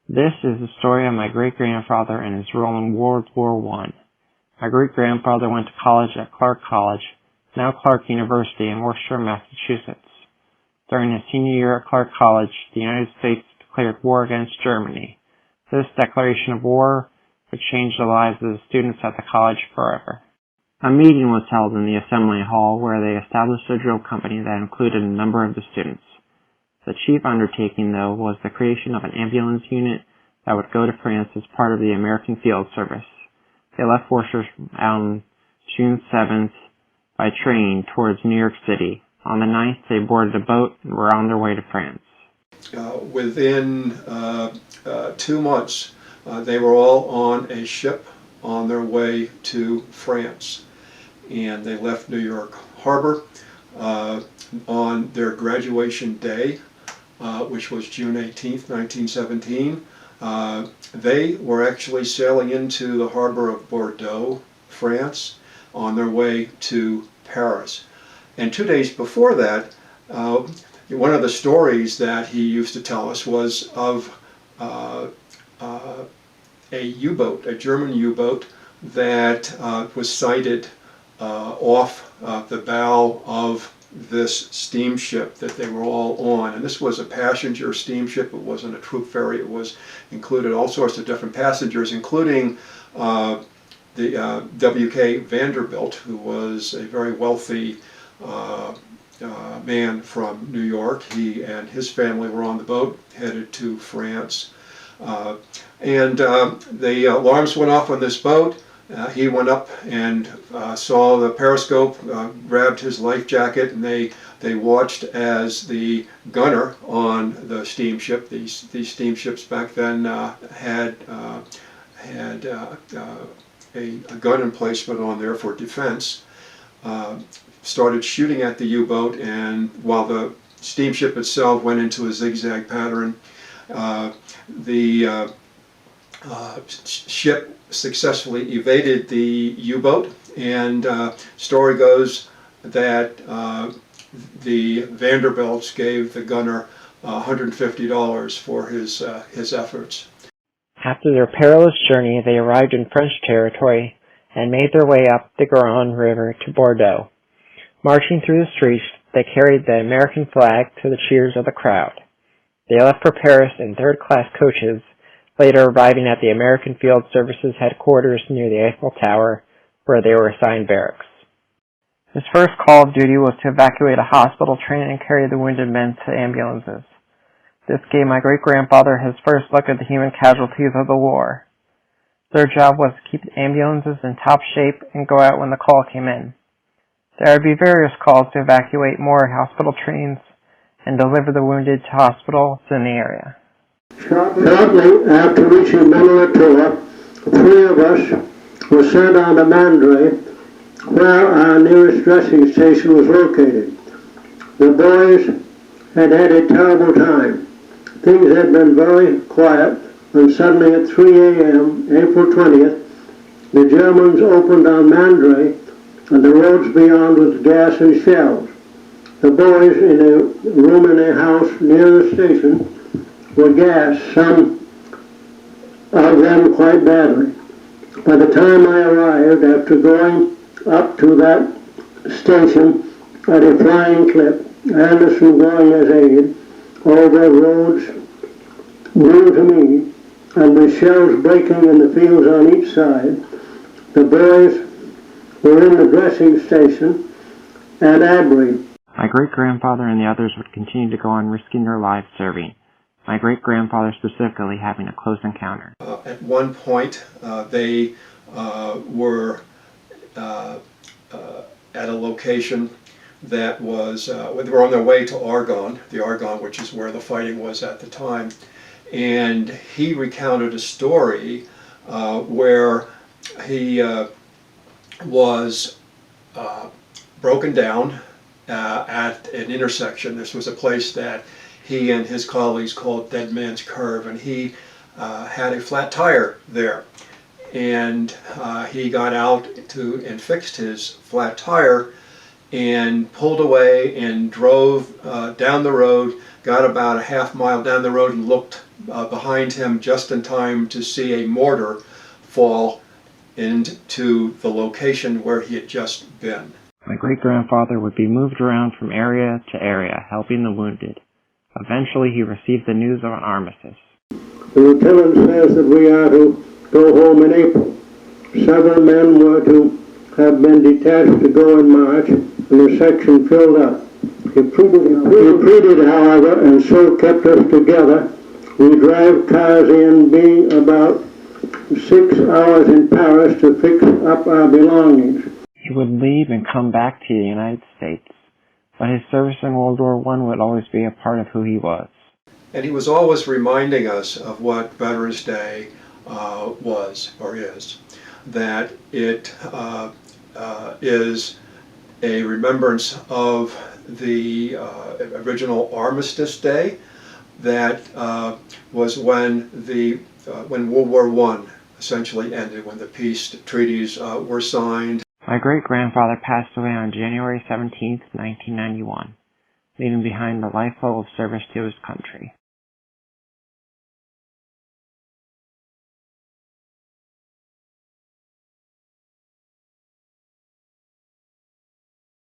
This is the story of my great-grandfather and his role in World War I. My great-grandfather went to college at Clark College, now Clark University in Worcester, Massachusetts. During his senior year at Clark College, the United States declared war against Germany. This declaration of war would change the lives of the students at the college forever. A meeting was held in the assembly hall where they established a drill company that included a number of the students. The chief undertaking, though, was the creation of an ambulance unit that would go to France as part of the American Field Service. They left Worcester on June 7th by train towards New York City. On the 9th, they boarded a boat and were on their way to France. Within 2 months, they were all on a ship on their way to France. And they left New York Harbor on their graduation day, which was June 18th, 1917. They were actually sailing into the harbor of Bordeaux, France, on their way to Paris. And 2 days before that, one of the stories that he used to tell us was of a U-boat, a German U-boat that was sighted off the bow of this steamship that they were all on. And this was a passenger steamship. It wasn't a troop ferry. It was included all sorts of different passengers, including the W.K. Vanderbilt, who was a very wealthy man from New York. He and his family were on the boat headed to France. The alarms went off on this boat. He went up and saw the periscope, grabbed his life jacket, and they watched as the gunner on the steamship. These steamships back then had a gun emplacement on there for defense. Started shooting at the U-boat, and while the steamship itself went into a zigzag pattern, the ship successfully evaded the U-boat, and story goes that the Vanderbilts gave the gunner $150 for his efforts. After their perilous journey, they arrived in French territory and made their way up the Garonne River to Bordeaux. Marching through the streets, they carried the American flag to the cheers of the crowd. They left for Paris in third-class coaches, later arriving at the American Field Service's headquarters near the Eiffel Tower, where they were assigned barracks. His first call of duty was to evacuate a hospital train and carry the wounded men to ambulances. This gave my great-grandfather his first look at the human casualties of the war. Their job was to keep the ambulances in top shape and go out when the call came in. There would be various calls to evacuate more hospital trains and deliver the wounded to hospitals in the area. Shortly after reaching Menelator, 3 of us were sent on to Mandray, where our nearest dressing station was located. The boys had had a terrible time. Things had been very quiet when suddenly at 3 a.m., April 20th, the Germans opened on Mandray and the roads beyond with gas and shells. The boys in a room in a house near the station were gassed, some of them quite badly. By the time I arrived, after going up to that station at a flying clip, Anderson going as aide, all the roads grew to me, and with shells breaking in the fields on each side, the boys were in the dressing station at Abry. My great-grandfather and the others would continue to go on risking their lives serving, my great-grandfather specifically having a close encounter. At one point, they were at a location that was, they were on their way to Argonne, which is where the fighting was at the time, and he recounted a story where he was broken down at an intersection. This was a place that he and his colleagues called Dead Man's Curve, and he had a flat tire there. And he got out and fixed his flat tire and pulled away and drove down the road, got about a half mile down the road and looked behind him just in time to see a mortar fall into the location where he had just been. My great-grandfather would be moved around from area to area, helping the wounded. Eventually, he received the news of an armistice. The lieutenant says that we are to go home in April. Several men were to have been detached to go in March, and the section filled up. He pleaded, however, and so kept us together. We drive cars in, being about 6 hours in Paris to fix up our belongings. He would leave and come back to the United States, but his service in World War I would always be a part of who he was. And he was always reminding us of what Veterans Day was or is, that it is a remembrance of the original Armistice Day that was when World War I essentially ended, when the peace treaties were signed. My great-grandfather passed away on January 17, 1991, leaving behind a life full of service to his country.